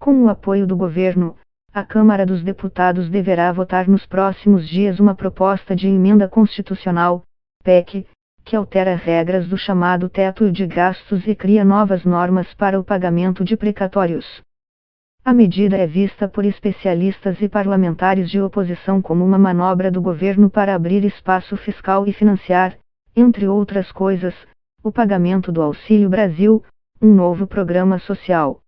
Com o apoio do governo, a Câmara dos Deputados deverá votar nos próximos dias uma proposta de emenda constitucional, PEC, que altera regras do chamado teto de gastos e cria novas normas para o pagamento de precatórios. A medida é vista por especialistas e parlamentares de oposição como uma manobra do governo para abrir espaço fiscal e financiar, entre outras coisas, o pagamento do Auxílio Brasil, um novo programa social.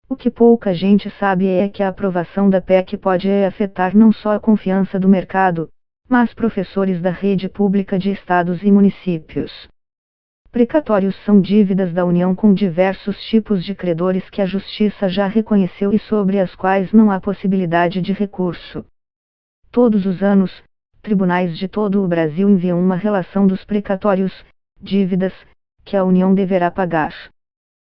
O que pouca gente sabe é que a aprovação da PEC pode afetar não só a confiança do mercado, mas professores da rede pública de estados e municípios. Precatórios são dívidas da União com diversos tipos de credores que a Justiça já reconheceu e sobre as quais não há possibilidade de recurso. Todos os anos, tribunais de todo o Brasil enviam uma relação dos precatórios, dívidas, que a União deverá pagar.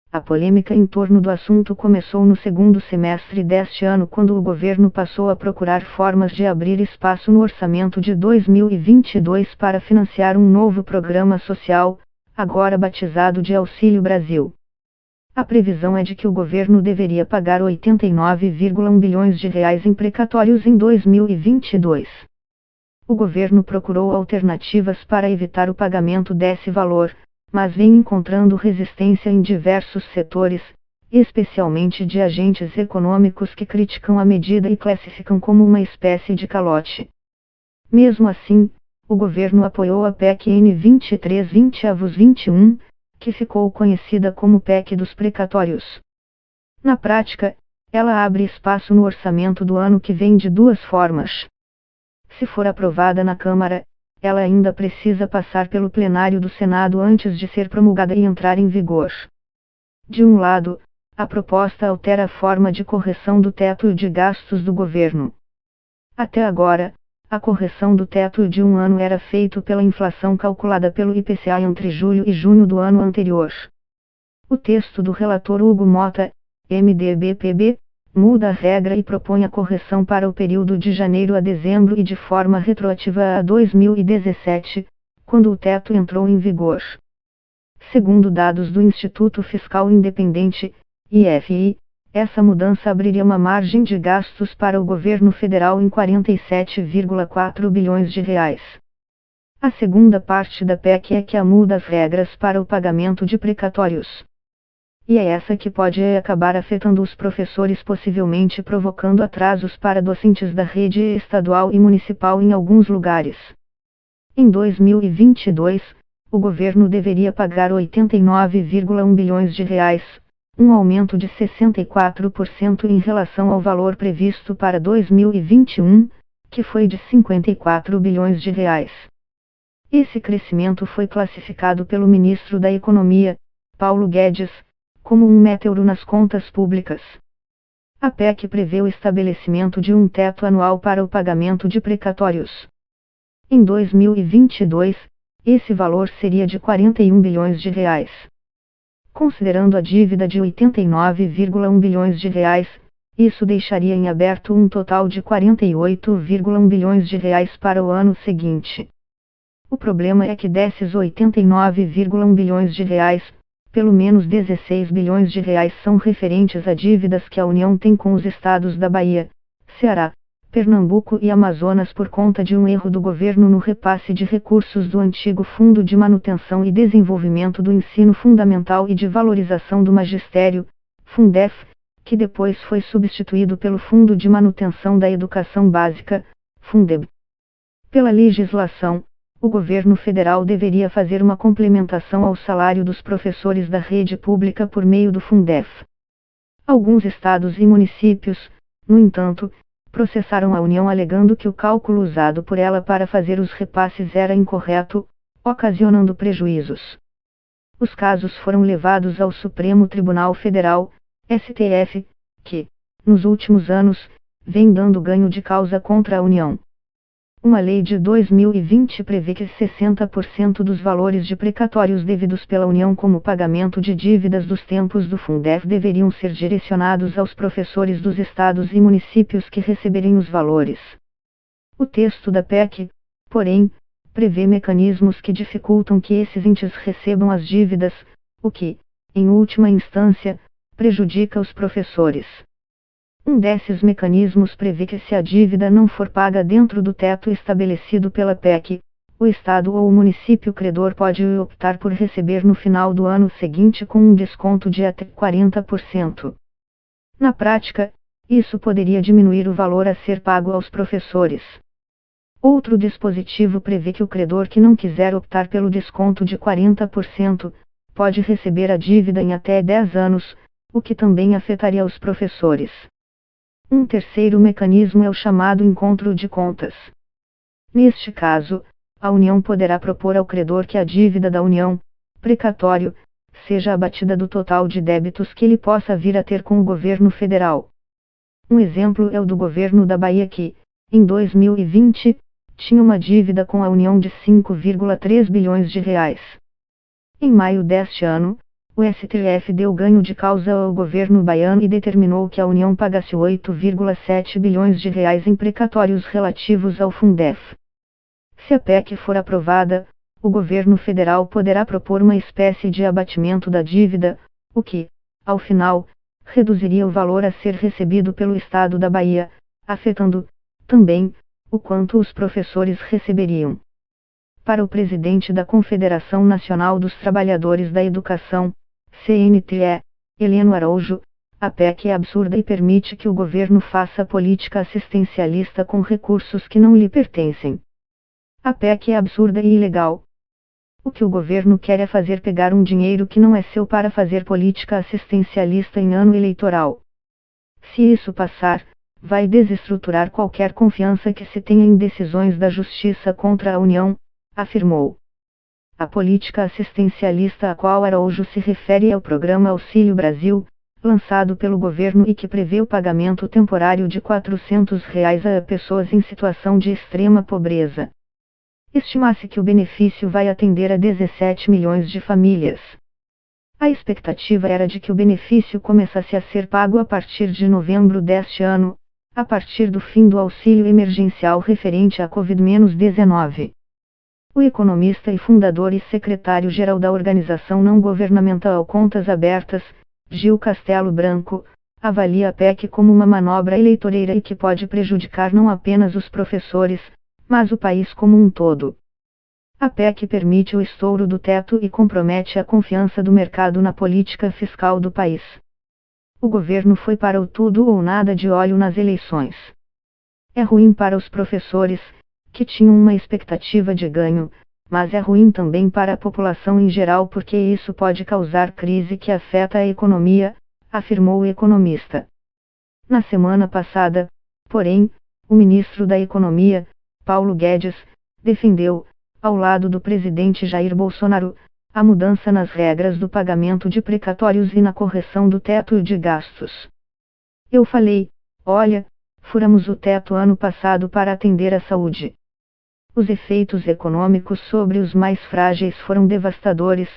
A polêmica em torno do assunto começou no segundo semestre deste ano, quando o governo passou a procurar formas de abrir espaço no orçamento de 2022 para financiar um novo programa social, agora batizado de Auxílio Brasil. A previsão é de que o governo deveria pagar 89,1 bilhões de reais em precatórios em 2022. O governo procurou alternativas para evitar o pagamento desse valor, mas vem encontrando resistência em diversos setores, especialmente de agentes econômicos que criticam a medida e classificam como uma espécie de calote. Mesmo assim, o governo apoiou a PEC N 2320-21, que ficou conhecida como PEC dos precatórios. Na prática, ela abre espaço no orçamento do ano que vem de duas formas. Se for aprovada na Câmara, ela ainda precisa passar pelo plenário do Senado antes de ser promulgada e entrar em vigor. De um lado, a proposta altera a forma de correção do teto de gastos do governo. Até agora, a correção do teto de um ano era feita pela inflação calculada pelo IPCA entre julho e junho do ano anterior. O texto do relator Hugo Mota, MDB-PB, muda a regra e propõe a correção para o período de janeiro a dezembro e de forma retroativa a 2017, quando o teto entrou em vigor. Segundo dados do Instituto Fiscal Independente, IFI, essa mudança abriria uma margem de gastos para o governo federal em 47,4 bilhões de reais. A segunda parte da PEC é que muda as regras para o pagamento de precatórios. E é essa que pode acabar afetando os professores, possivelmente provocando atrasos para docentes da rede estadual e municipal em alguns lugares. Em 2022, o governo deveria pagar 89,1 bilhões de reais, um aumento de 64% em relação ao valor previsto para 2021, que foi de 54 bilhões de reais. Esse crescimento foi classificado pelo ministro da Economia, Paulo Guedes, como um meteoro nas contas públicas. A PEC prevê o estabelecimento de um teto anual para o pagamento de precatórios. Em 2022, esse valor seria de 41 bilhões de reais. Considerando a dívida de 89,1 bilhões de reais, isso deixaria em aberto um total de 48,1 bilhões de reais para o ano seguinte. O problema é que desses 89,1 bilhões de reais, pelo menos 16 bilhões de reais são referentes a dívidas que a União tem com os estados da Bahia, Ceará, Pernambuco e Amazonas por conta de um erro do governo no repasse de recursos do antigo Fundo de Manutenção e Desenvolvimento do Ensino Fundamental e de Valorização do Magistério, Fundef, que depois foi substituído pelo Fundo de Manutenção da Educação Básica, Fundeb. Pela legislação, o governo federal deveria fazer uma complementação ao salário dos professores da rede pública por meio do Fundef. Alguns estados e municípios, no entanto, processaram a União alegando que o cálculo usado por ela para fazer os repasses era incorreto, ocasionando prejuízos. Os casos foram levados ao Supremo Tribunal Federal, STF, que, nos últimos anos, vem dando ganho de causa contra a União. Uma lei de 2020 prevê que 60% dos valores de precatórios devidos pela União como pagamento de dívidas dos tempos do Fundef deveriam ser direcionados aos professores dos estados e municípios que receberem os valores. O texto da PEC, porém, prevê mecanismos que dificultam que esses entes recebam as dívidas, o que, em última instância, prejudica os professores. Um desses mecanismos prevê que se a dívida não for paga dentro do teto estabelecido pela PEC, o Estado ou o município credor pode optar por receber no final do ano seguinte com um desconto de até 40%. Na prática, isso poderia diminuir o valor a ser pago aos professores. Outro dispositivo prevê que o credor que não quiser optar pelo desconto de 40%, pode receber a dívida em até 10 anos, o que também afetaria os professores. Um terceiro mecanismo é o chamado encontro de contas. Neste caso, a União poderá propor ao credor que a dívida da União, precatório, seja abatida do total de débitos que ele possa vir a ter com o governo federal. Um exemplo é o do governo da Bahia que, em 2020, tinha uma dívida com a União de 5,3 bilhões de reais. Em maio deste ano, o STF deu ganho de causa ao governo baiano e determinou que a União pagasse 8,7 bilhões de reais em precatórios relativos ao Fundef. Se a PEC for aprovada, o governo federal poderá propor uma espécie de abatimento da dívida, o que, ao final, reduziria o valor a ser recebido pelo Estado da Bahia, afetando, também, o quanto os professores receberiam. Para o presidente da Confederação Nacional dos Trabalhadores da Educação, CNTE, Heleno Araújo, a PEC é absurda e permite que o governo faça política assistencialista com recursos que não lhe pertencem. A PEC é absurda e ilegal. O que o governo quer é fazer pegar um dinheiro que não é seu para fazer política assistencialista em ano eleitoral. Se isso passar, vai desestruturar qualquer confiança que se tenha em decisões da Justiça contra a União, afirmou. A política assistencialista a qual Araújo se refere é o Programa Auxílio Brasil, lançado pelo governo e que prevê o pagamento temporário de R$ 400 a pessoas em situação de extrema pobreza. Estima-se que o benefício vai atender a 17 milhões de famílias. A expectativa era de que o benefício começasse a ser pago a partir de novembro deste ano, a partir do fim do auxílio emergencial referente à Covid-19. O economista e fundador e secretário-geral da organização não governamental Contas Abertas, Gil Castelo Branco, avalia a PEC como uma manobra eleitoreira e que pode prejudicar não apenas os professores, mas o país como um todo. A PEC permite o estouro do teto e compromete a confiança do mercado na política fiscal do país. O governo foi para o tudo ou nada de olho nas eleições. É ruim para os professores, que tinham uma expectativa de ganho, mas é ruim também para a população em geral porque isso pode causar crise que afeta a economia, afirmou o economista. Na semana passada, porém, o ministro da Economia, Paulo Guedes, defendeu, ao lado do presidente Jair Bolsonaro, a mudança nas regras do pagamento de precatórios e na correção do teto de gastos. Eu falei, olha, furamos o teto ano passado para atender a saúde. Os efeitos econômicos sobre os mais frágeis foram devastadores,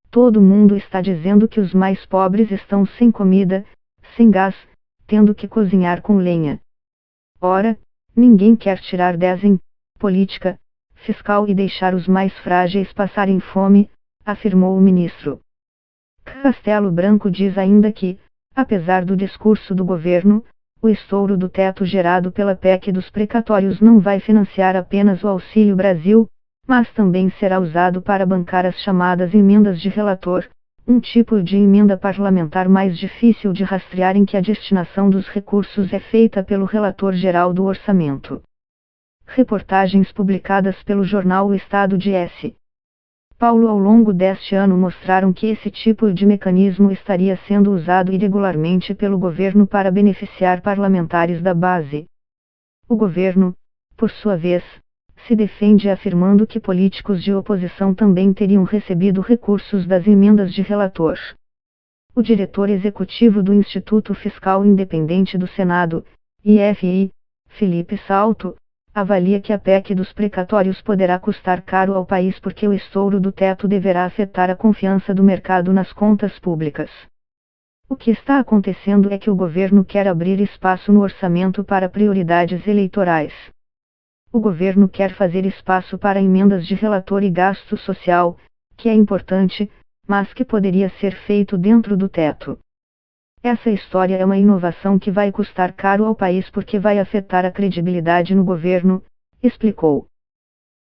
todo mundo está dizendo que os mais pobres estão sem comida, sem gás, tendo que cozinhar com lenha. Ora, ninguém quer tirar 10 em política fiscal e deixar os mais frágeis passarem fome, afirmou o ministro. Castelo Branco diz ainda que, apesar do discurso do governo, o estouro do teto gerado pela PEC dos precatórios não vai financiar apenas o Auxílio Brasil, mas também será usado para bancar as chamadas emendas de relator, um tipo de emenda parlamentar mais difícil de rastrear em que a destinação dos recursos é feita pelo relator geral do orçamento. Reportagens publicadas pelo jornal O Estado de S. Paulo ao longo deste ano mostraram que esse tipo de mecanismo estaria sendo usado irregularmente pelo governo para beneficiar parlamentares da base. O governo, por sua vez, se defende afirmando que políticos de oposição também teriam recebido recursos das emendas de relator. O diretor executivo do Instituto Fiscal Independente do Senado, IFI, Felipe Salto, avalia que a PEC dos precatórios poderá custar caro ao país porque o estouro do teto deverá afetar a confiança do mercado nas contas públicas. O que está acontecendo é que o governo quer abrir espaço no orçamento para prioridades eleitorais. O governo quer fazer espaço para emendas de relator e gasto social, que é importante, mas que poderia ser feito dentro do teto. Essa história é uma inovação que vai custar caro ao país porque vai afetar a credibilidade no governo, explicou.